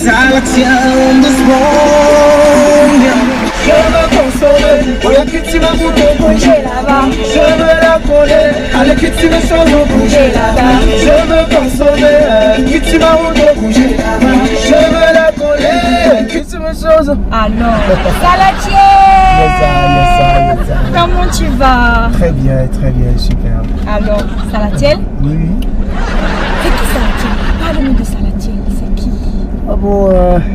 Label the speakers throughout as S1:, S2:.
S1: ça la tient doucement. Je veux consommer, voilà que tu vas bouger là-bas. Je veux la coller, allez que tu me changes bouger là-bas. Je veux consommer, que tu vas bouger là-bas. Je veux la coller, que tu me changes.
S2: Alors, Salatiel, comment tu vas?
S3: Très bien, super.
S2: Alors, Salatiel?
S3: Oui.
S2: C'est qui Salatiel? Parle-nous de Salatiel, c'est qui?
S3: Ah bon,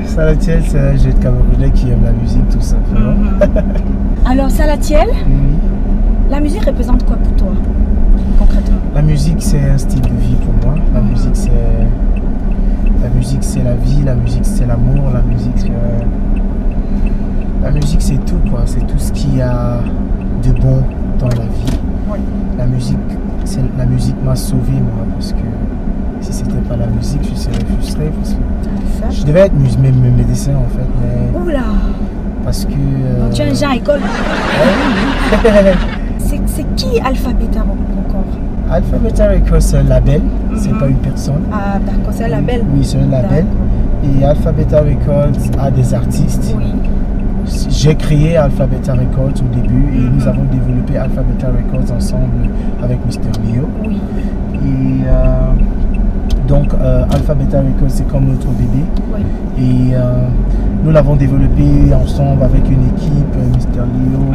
S3: Salatiel, c'est un jeune Camerounais qui aime la musique tout simplement.
S2: Alors, Salatiel, la musique représente quoi pour toi, concrètement?
S3: La musique, c'est un style de vie pour moi. La musique, c'est la vie, la musique, c'est l'amour, la musique, c'est tout, quoi. C'est tout ce qu'il y a de bon dans la vie.
S2: Oui.
S3: La musique m'a sauvé, moi, parce que si c'était pas la musique, je serais frustré. Parce que je devais être médecin, en fait. Mais
S2: oula!
S3: Parce que...
S2: Donc, tu es un genre école. C'est qui Alpha Beta encore?
S3: Alpha Beta Records, c'est un label, c'est pas une personne.
S2: Ah, d'accord, c'est un label.
S3: Oui, c'est un label. Et Alpha Beta Records a des artistes.
S2: Oui.
S3: J'ai créé Alpha Beta Records au début et nous avons développé Alpha Beta Records ensemble avec Mr. Leo.
S2: Oui.
S3: Et donc Alpha Beta Records, c'est comme notre bébé.
S2: Oui.
S3: Et nous l'avons développé ensemble avec une équipe, Mr. Leo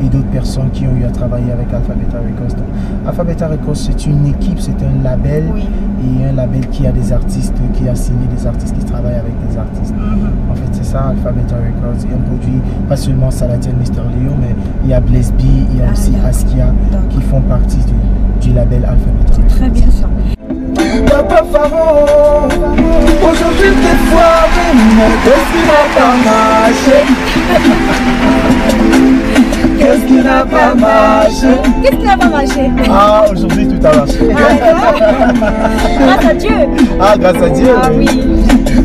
S3: et d'autres personnes qui ont eu à travailler avec Alpha Beta Records. Donc, Alpha Beta Records, c'est une équipe, c'est un label et un label qui a des artistes, qui a signé des artistes, qui travaillent avec des artistes. En fait, c'est ça, Alpha Beta Records. Et on produit pas seulement Salatiel, Mr. Leo, mais il y a Blaze B, il y a aussi Askia qui font partie du label Alpha Beta Records.
S2: Très bien ça.
S1: Papa Faro, aujourd'hui t'es fois, mais qu'est-ce qui n'a pas marché? Qu'est-ce qui n'a pas marché?
S2: Qu'est-ce qui n'a pas marché?
S3: Ah, aujourd'hui tout a marché.
S2: Grâce à Dieu.
S3: Ah, grâce à Dieu.
S2: Ah oui.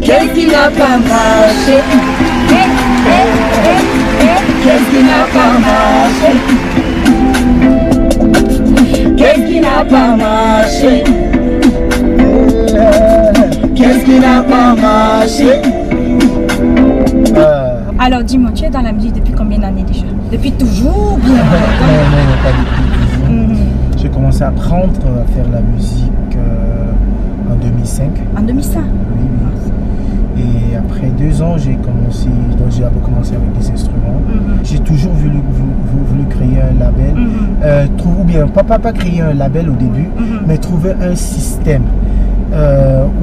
S1: Qu'est-ce qui n'a pas marché? Qu'est-ce qui n'a pas marché? Qu'est-ce qui n'a pas marché? Qu'est-ce qui n'a pas marché?
S2: Alors dis-moi, tu es dans la musique depuis combien d'années déjà? Depuis toujours bien?
S3: Non, pas depuis toujours. J'ai commencé à apprendre à faire la musique en 2005.
S2: En 2005?
S3: Oui. Et après 2 ans, j'ai commencé avec des instruments. J'ai toujours voulu créer un label. Ou bien, pas créer un label au début, mais trouver un système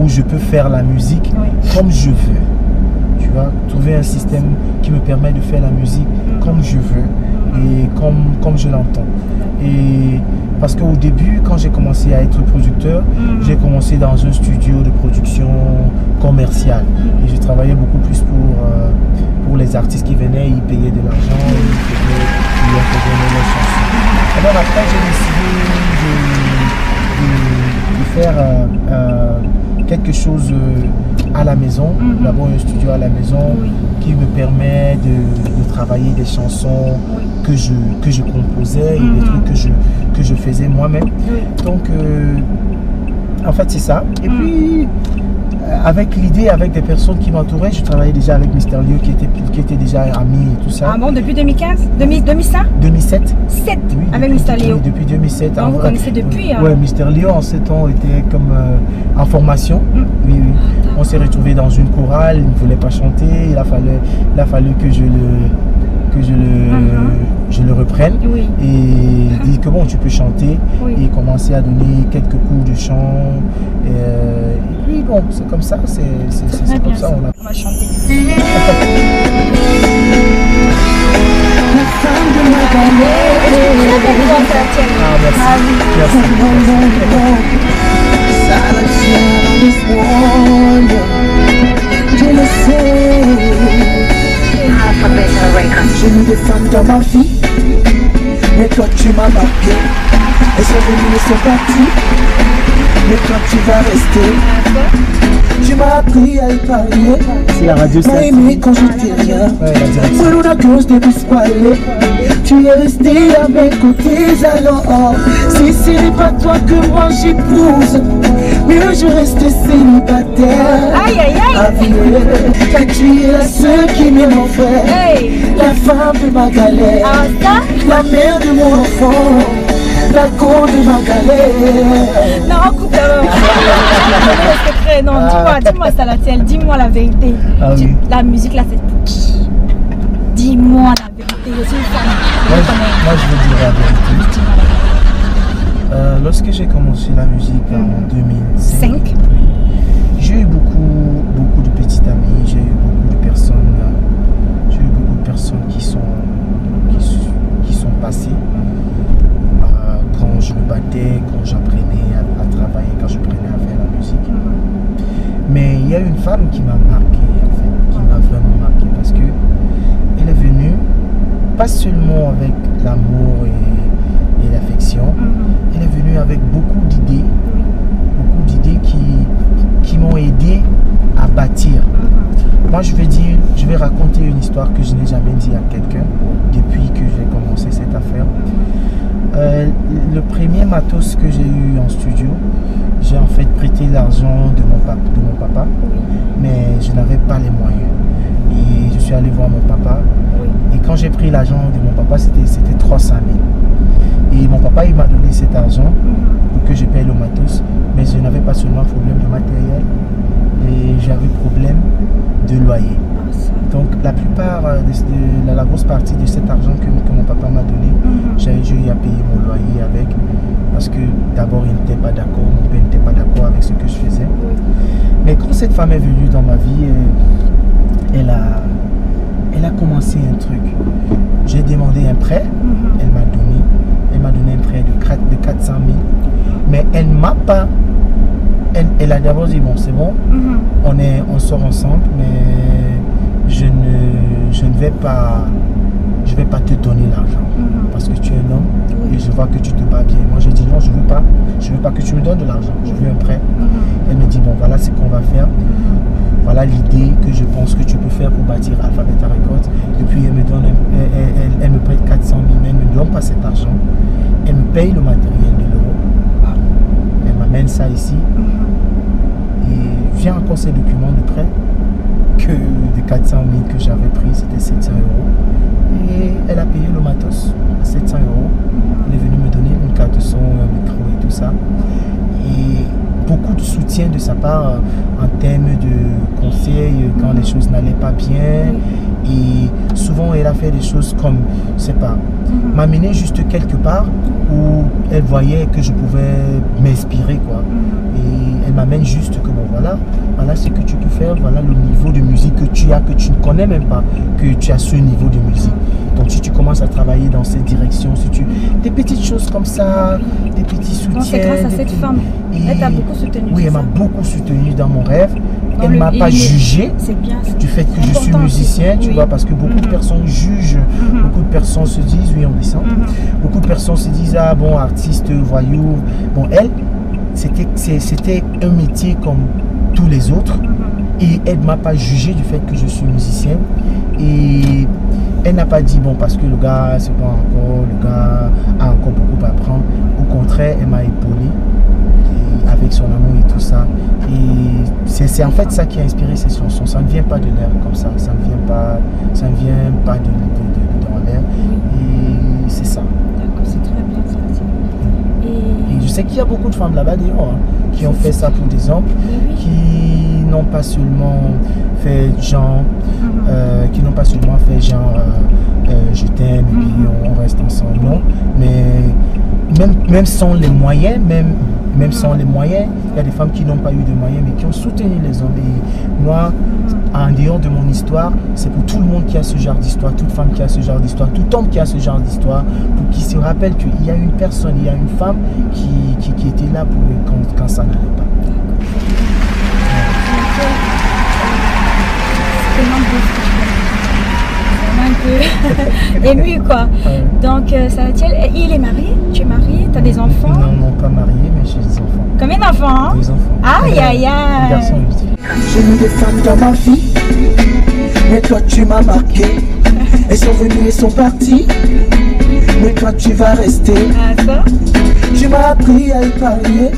S3: où je peux faire la musique comme je veux. Tu vois, trouver un système qui me permet de faire la musique comme je veux et comme je l'entends. Et parce qu'au début, quand j'ai commencé à être producteur, j'ai commencé dans un studio de production commerciale. Et je travaillais beaucoup plus pour les artistes qui venaient, ils payaient de l'argent, ils leur faisaient leurs chansons. Alors après, j'ai décidé de faire quelque chose à la maison, d'avoir un studio à la maison qui me permet de travailler des chansons que je composais et des trucs que je faisais moi-même. Donc en fait c'est ça. Et puis avec l'idée, avec des personnes qui m'entouraient, je travaillais déjà avec Mr. Leo qui était déjà ami et tout ça.
S2: Ah bon, depuis 2015? 2005?
S3: 2007.
S2: 7
S3: Oui,
S2: avec Mr. Leo.
S3: Oui, depuis 2007.
S2: Donc vous connaissez depuis?
S3: Oui, Mr. Leo en 7 ans était comme en formation. Oui. On s'est retrouvés dans une chorale, il ne voulait pas chanter, il a fallu que je le reprenne et dire que bon, tu peux chanter et commencer à donner quelques cours de chant. Et puis bon, c'est comme ça, c'est comme ça. On va chanter.
S1: J'ai mis des femmes dans ma vie, mais toi tu m'as marqué. Elles sont venues et sont parties, mais toi tu vas rester. Tu m'as appris à y parler.
S3: C'est la radio.
S1: Tu m'as aimé quand j'étais rien. Selon la cause de dispoiler, tu es resté à mes côtés alors. Si ce n'est pas toi que moi j'épouse, mieux je reste célibataire.
S2: Aïe aïe aïe.
S1: Avouez, car tu es la seule qui m'aime mon frère.
S2: Hey.
S1: La femme de ma galère,
S2: Ah ça?
S1: la mère de mon enfant, la go de ma galère.
S2: Non, coupe alors. Le secret, non, dis-moi Salatiel, dis-moi la vérité.
S3: Ah oui.
S2: La musique là, c'est pour qui? Dis-moi la vérité, je suis une femme.
S3: Moi, je veux dire la vérité. Lorsque j'ai commencé la musique en 2005, j'ai eu beaucoup de petites amies, j'ai eu beaucoup de personnes, qui sont passées quand je me battais, quand j'apprenais à travailler, quand je prenais à faire la musique. Mais il y a une femme qui m'a marqué, en fait, qui m'a vraiment marqué parce que elle est venue pas seulement avec l'amour et l'affection, elle est venue avec beaucoup d'idées qui m'ont aidé à bâtir. Moi, je vais raconter une histoire que je n'ai jamais dit à quelqu'un depuis que j'ai commencé cette affaire. Le premier matos que j'ai eu en studio, j'ai en fait prêté l'argent de mon papa, mais je n'avais pas les moyens. Et je suis allé voir mon papa. Et quand j'ai pris l'argent de mon papa, c'était 300 000. Et mon papa, il m'a donné cet argent pour que je paye le matos. Mais je n'avais pas seulement un problème de matériel, et j'avais problème de loyer. Donc la plupart, la grosse partie de cet argent que mon papa m'a donné, j'ai eu à payer mon loyer avec. Parce que d'abord, il n'était pas d'accord, mon père n'était pas d'accord avec ce que je faisais. Mais quand cette femme est venue dans ma vie, elle a commencé un truc. J'ai demandé un prêt, elle m'a donné un prêt de 400 000. Mais elle ne m'a pas... Elle a d'abord dit, bon, c'est bon, on sort ensemble, mais je ne vais pas te donner l'argent parce que tu es un homme et je vois que tu te bats bien. Moi, j'ai dit non, je veux pas que tu me donnes de l'argent, je veux un prêt. Elle me dit, bon, voilà ce qu'on va faire. Voilà l'idée que je pense que tu peux faire pour bâtir Alphabeta Records. Et puis elle me prête 400 000, mais elle ne me donne pas cet argent. Elle me paye le matériel de l'euro. Elle m'amène ça ici. Et vient encore ces documents de prêt que de 400 000 que j'avais pris, c'était 700 €. Et elle a payé le matos à 700 €. Elle est venue me donner une carte son, un micro et tout ça. Et beaucoup de soutien de sa part en termes de conseils quand les choses n'allaient pas bien. Et souvent elle a fait des choses comme, je sais pas, m'amener juste quelque part où elle voyait que je pouvais m'inspirer quoi. Et elle m'amène juste que bon voilà ce que tu peux faire, voilà le niveau de musique que tu as, que tu ne connais même pas, que tu as ce niveau de musique. Donc si tu commences à travailler dans cette direction, si tu... des petites choses comme ça, des petits soutiens.
S2: C'est grâce à cette femme. Elle t'a beaucoup soutenu.
S3: Oui, elle m'a beaucoup soutenu dans mon rêve. Elle ne m'a pas jugé du fait que je suis musicien, tu vois, parce que beaucoup de personnes jugent, beaucoup de personnes se disent, oui on descend, beaucoup de personnes se disent, ah bon, artiste, voyou. Bon, elle, c'était un métier comme tous les autres et elle ne m'a pas jugé du fait que je suis musicien et elle n'a pas dit, bon, parce que le gars, c'est pas encore, le gars a encore beaucoup à apprendre. Au contraire, elle m'a épaulé avec son amour et tout ça. Et c'est en fait ça qui a inspiré ces chansons. Ça ne vient pas de l'air comme ça. Ça ne vient pas de dans l'air. Et c'est ça.
S2: D'accord, c'est très bien ça.
S3: Et je sais qu'il y a beaucoup de femmes là-bas d'ailleurs qui ont fait ça pour des hommes, qui n'ont pas seulement fait genre, je t'aime et puis on reste ensemble, non. Mais même sans les moyens, même sans les moyens, il y a des femmes qui n'ont pas eu de moyens mais qui ont soutenu les hommes. Et moi, en dehors de mon histoire, c'est pour tout le monde qui a ce genre d'histoire, toute femme qui a ce genre d'histoire, tout homme qui a ce genre d'histoire, pour qu'ils se rappellent qu'il y a une personne, il y a une femme qui était là pour quand ça n'allait pas.
S2: Ému quoi. Donc Salatiel, il est marié? Tu es marié? Tu as des enfants?
S3: Non, pas marié, mais j'ai des enfants.
S2: Combien d'enfants?
S3: 2 enfants.
S2: Aïe aïe aïe.
S3: Un garçon et une fille.
S1: J'ai mis des femmes dans ma vie, mais toi tu m'as marqué. Elles sont venues et sont parties, mais toi tu vas rester.
S2: Ah ça?
S1: Tu m'as appris à y parler.